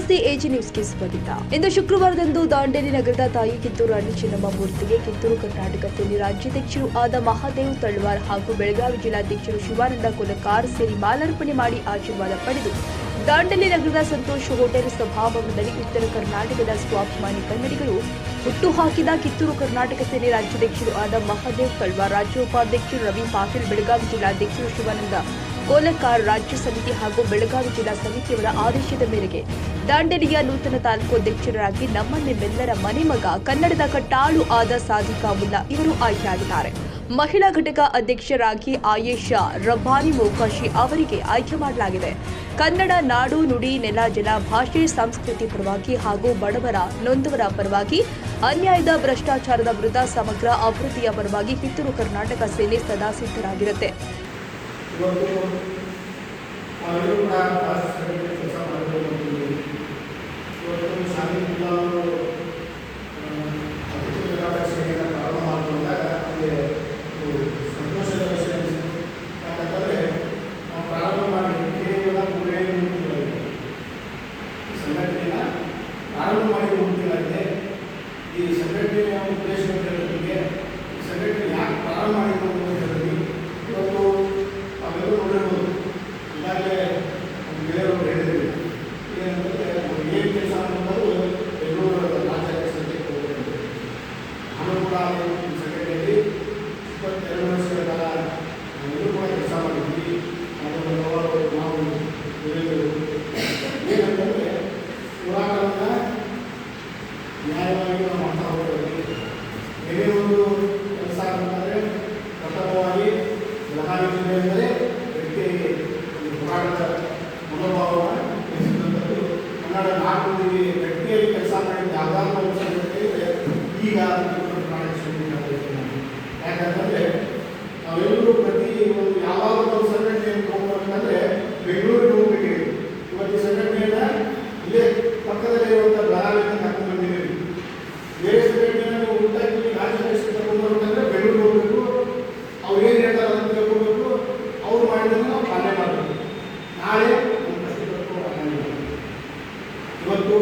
ನಮಸ್ತೆ ಎಜಿ ನ್ಯೂಸ್ಗೆ ಸ್ವಾಗತ. ಇಂದು ಶುಕ್ರವಾರದಂದು ದಾಂಡೇಲಿ ನಗರದ ತಾಯಿ ಕಿತ್ತೂರು ರಾಣಿ ಚೆನ್ನಮ್ಮ ಮೂರ್ತಿಗೆ ಕಿತ್ತೂರು ಕರ್ನಾಟಕ ಸೇನೆ ರಾಜ್ಯಾಧ್ಯಕ್ಷರು ಆದ ಮಹಾದೇವ್ ತಳವಾರ್ ಹಾಗೂ ಬೆಳಗಾವಿ ಜಿಲ್ಲಾಧ್ಯಕ್ಷರು ಶಿವಾನಂದ ಕೊಲಕಾರ್ ಸೇರಿ ಮಾಲಾರ್ಪಣೆ ಮಾಡಿ ಆಶೀರ್ವಾದ ಪಡೆದು ದಾಂಡೇಲಿ ನಗರದ ಸಂತೋಷ್ ಹೋಟೆಲ್ ಸಭಾಭವನದಲ್ಲಿ ಉತ್ತರ ಕರ್ನಾಟಕದ ಸ್ವಾಭಿಮಾನಿ ಕನ್ನಡಿಗರು ಹುಟ್ಟುಹಾಕಿದ ಕಿತ್ತೂರು ಕರ್ನಾಟಕ ಸೇನೆ ರಾಜ್ಯಾಧ್ಯಕ್ಷರು ಆದ ಮಹಾದೇವ್ ತಳವಾರ್, ರಾಜ್ಯ ಉಪಾಧ್ಯಕ್ಷರು ರವಿ ಪಾಟೀಲ್, ಬೆಳಗಾವಿ ಜಿಲ್ಲಾಧ್ಯಕ್ಷರು ಶಿವಾನಂದ ಕೋಲಕಾರ್, ರಾಜ್ಯ ಸಮಿತಿ ಹಾಗೂ ಬೆಳಗಾವಿ ಜಿಲ್ಲಾ ಸಮಿತಿಯವರ ಆದೇಶದ ಮೇರೆಗೆ ದಾಂಡೇಲಿಯ ನೂತನ ತಾಲೂಕು ಅಧ್ಯಕ್ಷರಾಗಿ ನಿಮ್ಮೆಲ್ಲರ ಮನೆಮಗ ಕನ್ನಡದ ಕಟ್ಟಾಳು ಆದ ಸಾದಿಕಾ ಮುಲ್ಲಾ ಇವರು ಆಯ್ಕೆಯಾಗಿದ್ದಾರೆ. ಮಹಿಳಾ ಘಟಕ ಅಧ್ಯಕ್ಷರಾಗಿ ಆಯೇಷಾ ರಬ್ಬಾನಿ ಮೋಕಾಶಿ ಅವರಿಗೆ ಆಯ್ಕೆ ಮಾಡಲಾಗಿದೆ. ಕನ್ನಡ ನಾಡು, ನುಡಿ, ನೆಲ, ಜಲ, ಭಾಷೆ, ಸಂಸ್ಕೃತಿ ಪರವಾಗಿ ಹಾಗೂ ಬಡವರ, ನೊಂದವರ ಪರವಾಗಿ, ಅನ್ಯಾಯದ ಭ್ರಷ್ಟಾಚಾರದ ವಿರುದ್ಧ ಸಮಗ್ರ ಅಭಿವೃದ್ಧಿಯ ಪರವಾಗಿ ಕಿತ್ತೂರು ಕರ್ನಾಟಕ ಸೇನೆ ಸದಾ ಸಿದ್ಧರಾಗಿರುತ್ತೆ. ಈ ಸಂಘಟನೆಯ ಉದ್ದೇಶಗಳ ಬಗ್ಗೆ ಈ ಸಂಘಟನೆ ಯಾಕೆ ಪ್ರಾರಂಭ ಮಾಡಿದ್ರು ಅನ್ನೋದರಲ್ಲಿ ಇವತ್ತು ತಾವೆಲ್ಲರೂ ನೋಡಿರ್ಬೋದು. ಈಗಾಗಲೇ ಬೇರೆಯವರು ಹೇಳಿದ್ದೀವಿ. ಏನಂದರೆ ಏನು ಕೆಲಸ ಅನ್ನೋದು ಬೆಂಗಳೂರು ರಾಜ್ಯಾಧ್ಯಕ್ಷ ಸಂಘಕ್ಕೆ ಹೋಗಿದ್ದೀವಿ. ನಾನು ಕೂಡ ಈ ಸಂಘಟನೆಯಲ್ಲಿ 22 ವರ್ಷಗಳ ಕಾಲ ಎಲ್ಲರೂ ಕೂಡ ಕೆಲಸ ಮಾಡಿದ್ವಿ. ನಾವು ಏನಂತಂದರೆ ಹೋರಾಟವನ್ನು ನ್ಯಾಯವಾಗಿ ನಾವು ಮಾಡ್ತಾ ಹೋಗ್ತೀವಿ. ಬೇರೆ ಒಂದು ಕೆಲಸ ಅಂತಂದರೆ ಪ್ರಥಮವಾಗಿ ಬೆಳಗಾವಿ ಜಿಲ್ಲೆಯಿಂದಲೇ ವ್ಯಕ್ತಿಗೆ ಹೋರಾಟದ ಮನೋಭಾವವನ್ನು ತಿಳಿಸಿದಂಥದ್ದು. ಕನ್ನಡ ನಾಡು ವ್ಯಕ್ತಿಯಲ್ಲಿ ಕೆಲಸ ಮಾಡಿದ ಯಾವುದಾದ್ರೂ ಒಂದು ಸಂಘಟನೆ ಈಗ ಯಾಕಂತಂದರೆ ನಾವೆಲ್ಲರೂ ಪ್ರತಿ ಒಂದು ಯಾವಾಗ ಒಂದು ಸಂಘಟನೆಯನ್ನು ಹೋಗ್ಬೇಕಂದ್ರೆ ಬೆಂಗಳೂರಿಗೆ ಹೋಗ್ಬೇಕು. ಇವತ್ತು ಈ ಸಂಘಟನೆಯನ್ನು ಇಲ್ಲೇ ಪಕ್ಕದಲ್ಲಿರುವಂಥ ಬೆಳಗಾವಿಯಿಂದ ಕರ್ಕೊಂಡು ಬಂದಿದ್ದೀವಿ. ಬೇರೆ ಸಂಘಟನೆಯನ್ನು ಉಂಟಾಗಿ ರಾಜ್ಯಾಧ್ಯಕ್ಷ ಕರ್ಕೊಂಡು ಬರ್ಬೇಕಂದ್ರೆ ಬೆಂಗಳೂರು ಹೋಗಬೇಕು. ಅವ್ರು ಏನು ಹೇಳ್ತಾರೆ ಅಂತ ತಿಳ್ಕೊಬೇಕು. ಅವ್ರು ಮಾಡಿದ್ರೆ ನಾವು ಪಾಲನೆ ಮಾಡಬೇಕು. ನಾಳೆ ನಮ್ಮ ಪ್ರಶ್ನೆಗಳು ಪಾಲನೆ ಮಾಡಬೇಕು. ಇವತ್ತು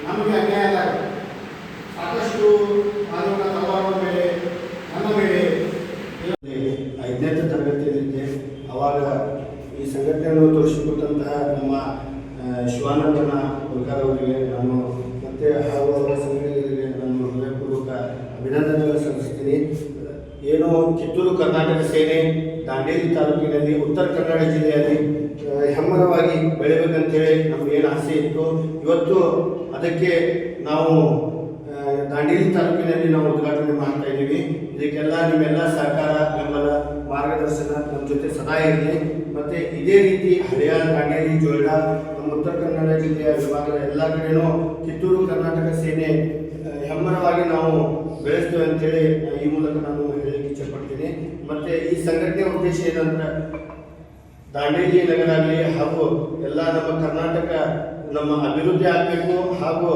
ನಮಗೆ ಅನ್ಯಾಯ ಆದಾಗ ಸಾಕಷ್ಟು ಕಾನೂನಿನ ತಳವಾರದ ಮೇಲೆ ನನ್ನ ಮೇಲೆ 5ನೇ ತರಗತಿಯಲ್ಲಿದ್ದೆ. ಆವಾಗ ಈ ಸಂಘಟನೆಯನ್ನು ತೋರಿಸಿಕೊಟ್ಟಂತಹ ನಮ್ಮ ಶಿವಾನಂದನ ಕೋಲಕಾರ್ ಅವರಿಗೆ ನಾನು ಮತ್ತೆ ಹಾಗೂ ಅವರ ಸಂಘಟನೆಗಳಿಗೆ ನಾನು ಹೃದಯಪೂರ್ವಕ ಅಭಿನಂದನೆಗಳು ಸಲ್ಲಿಸ್ತೀನಿ. ಏನು ಕಿತ್ತೂರು ಕರ್ನಾಟಕ ಸೇನೆ ದಾಂಡೇಲಿ ತಾಲೂಕಿನಲ್ಲಿ ಉತ್ತರ ಕನ್ನಡ ಜಿಲ್ಲೆಯಲ್ಲಿ ಹೆಮ್ಮರವಾಗಿ ಬೆಳೆಯಬೇಕಂತೇಳಿ ನಮಗೇನು ಆಸೆ ಇತ್ತು, ಇವತ್ತು ಅದಕ್ಕೆ ನಾವು ದಾಂಡೇಲಿ ತಾಲೂಕಿನಲ್ಲಿ ನಾವು ಉದ್ಘಾಟನೆ ಮಾಡ್ತಾ ಇದ್ದೀವಿ. ಇದಕ್ಕೆಲ್ಲ ನಿಮ್ಮೆಲ್ಲ ಸಹಕಾರ, ಬೆಂಬಲ, ಮಾರ್ಗದರ್ಶನ ನಮ್ಮ ಜೊತೆ ಸದಾ ಇರಲಿ. ಮತ್ತು ಇದೇ ರೀತಿ ಹಳೆಯ ದಾಂಡೇಲಿ, ಜೋಯಿಡಾ, ನಮ್ಮ ಉತ್ತರ ಕನ್ನಡ ಜಿಲ್ಲೆಯ ವಿಭಾಗದ ಎಲ್ಲ ಕಡೆಯೂ ಕಿತ್ತೂರು ಕರ್ನಾಟಕ ಸೇನೆ ಹೆಮ್ಮರವಾಗಿ ನಾವು ಬೆಳೆಸ್ತೇವೆ ಅಂತೇಳಿ ಈ ಮೂಲಕ ನಾನು ಹೇಳಲಿಕ್ಕೆ ಇಚ್ಛೆಪಡ್ತೀನಿ. ಮತ್ತು ಈ ಸಂಘಟನೆ ಉದ್ದೇಶ ಏನಂದ್ರೆ ದಾಂಡೇಲಿ ನಗರ ಆಗಲಿ ಹಾಗೂ ಎಲ್ಲ ನಮ್ಮ ಕರ್ನಾಟಕ ನಮ್ಮ ಅಭಿವೃದ್ಧಿ ಆಗಬೇಕು. ಹಾಗೂ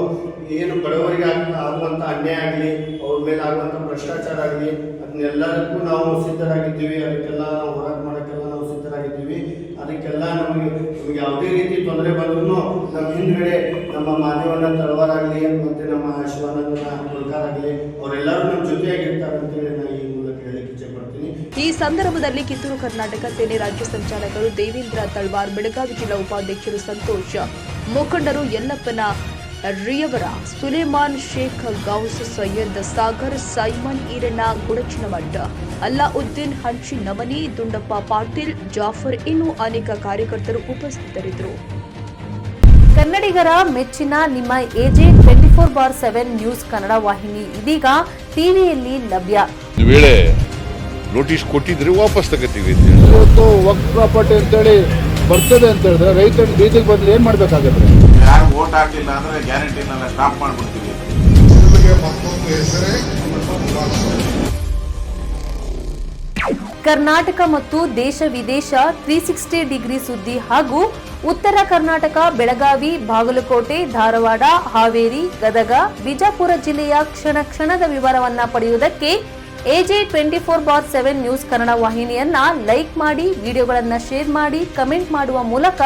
ಏನು ಬಡವರಿಗೆ ಆಗುವಂಥ ಅನ್ಯಾಯ ಆಗಲಿ, ಅವ್ರ ಮೇಲೆ ಆಗುವಂಥ ಭ್ರಷ್ಟಾಚಾರ ಆಗಲಿ, ಅದನ್ನೆಲ್ಲದಕ್ಕೂ ನಾವು ಸಿದ್ಧರಾಗಿದ್ದೀವಿ. ಅದಕ್ಕೆಲ್ಲ ನಾವು ಹೋರಾಟ ಮಾಡೋಕ್ಕೆಲ್ಲ ನಾವು ಸಿದ್ಧರಾಗಿದ್ದೀವಿ. ಅದಕ್ಕೆಲ್ಲ ನಮಗೆ ಯಾವುದೇ ರೀತಿ ತೊಂದರೆ ಬಂದ್ರೂ ನಮ್ಮ ಹಿಂದ್ಗಡೆ ನಮ್ಮ ಮಾದೇವಣ್ಣ ತಳವಾರ್ ಆಗಲಿ ಮತ್ತು ನಮ್ಮ ಶಿವಾನಂದನ ಕೋಲಕಾರ್ ಆಗಲಿ ಅವರೆಲ್ಲರೂ ನಮ್ಮ ಜೊತೆಯಾಗಿರ್ತಾರೆ ಅಂತೇಳಿ ನಾನು ಈ ಮೂಲಕ ಹೇಳಲಿಕ್ಕೆ ಇಚ್ಛೆಪಡ್ತೀನಿ. ಈ ಸಂದರ್ಭದಲ್ಲಿ ಕಿತ್ತೂರು ಕರ್ನಾಟಕ ಸೇನೆ ರಾಜ್ಯ ಸಂಚಾಲಕರು ದೇವೇಂದ್ರ ತಳವಾರ್, ಬೆಳಗಾವಿ ಜಿಲ್ಲಾ ಉಪಾಧ್ಯಕ್ಷರು ಸಂತೋಷ್, ಮುಖಂಡರು ಯಲ್ಲಪ್ಪನ ರಿಯವರ, ಸುಲೇಮಾನ್ ಶೇಖ್, ಗೌಸ್, ಸೈಯದ್ ಸಾಗರ್, ಸೈಮನ್ ಈರಣ್ಣ, ಗುಡಚಿನಮಠ, ಅಲ್ಲಾವುದ್ದೀನ್ ಹಂಚಿ ನಮನಿ, ದುಂಡಪ್ಪ ಪಾಟೀಲ್, ಜಾಫರ್ ಇನ್ನೂ ಅನೇಕ ಕಾರ್ಯಕರ್ತರು ಉಪಸ್ಥಿತರಿದ್ದರು. ಕನ್ನಡಿಗರ ಮೆಚ್ಚಿನ ನಿಮ್ಮ ಎಜೆ 24/7 ನ್ಯೂಸ್ ಕನ್ನಡ ವಾಹಿನಿ ಇದೀಗ ಟಿವಿಯಲ್ಲಿ ಲಭ್ಯ. ವೇಳೆ ನೋಟಿಸ್ ಕೊಟ್ಟಿದ್ರೆ ವಾಪಸ್ ತಗೋತೀವಿ. ಇವತ್ತು ವಕ್ಫ್ ಪ್ರಾಪರ್ಟಿ ಅಂತೇಳಿ ಬರ್ತದೆ ಅಂತ ಹೇಳಿದ್ರೆ ರೈತರು ಬೀದಿಗೆ ಬಂದ್ರೆ ಏನ್ ಮಾಡ್ಬೇಕಾಗತ್ತೆ? ಯಾರು ವೋಟ್ ಹಾಕಿಲ್ಲ ಅಂದ್ರೆ ಗ್ಯಾರಂಟಿನೆಲ್ಲ ಸ್ಟಾಪ್ ಮಾಡ್ಬಿಡ್ತೀವಿ. ಕರ್ನಾಟಕ ಮತ್ತು ದೇಶ ವಿದೇಶ 360 ಡಿಗ್ರಿ ಸುದ್ದಿ ಹಾಗೂ ಉತ್ತರ ಕರ್ನಾಟಕ, ಬೆಳಗಾವಿ, ಬಾಗಲಕೋಟೆ, ಧಾರವಾಡ, ಹಾವೇರಿ, ಗದಗ, ಬಿಜಾಪುರ ಜಿಲ್ಲೆಯ ಕ್ಷಣ ಕ್ಷಣದ ವಿವರವನ್ನ ಪಡೆಯುವುದಕ್ಕೆ ಎಜೆ 24/7 ನ್ಯೂಸ್ ಕನ್ನಡ ವಾಹಿನಿಯನ್ನ ಲೈಕ್ ಮಾಡಿ, ವಿಡಿಯೋಗಳನ್ನ ಶೇರ್ ಮಾಡಿ, ಕಮೆಂಟ್ ಮಾಡುವ ಮೂಲಕ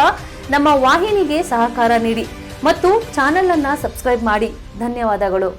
ನಮ್ಮ ವಾಹಿನಿಗೆ ಸಹಕಾರ ನೀಡಿ. ಮತ್ತು ಚಾನೆಲ್ ಅನ್ನ ಸಬ್ಸ್ಕ್ರೈಬ್ ಮಾಡಿ. ಧನ್ಯವಾದಗಳು.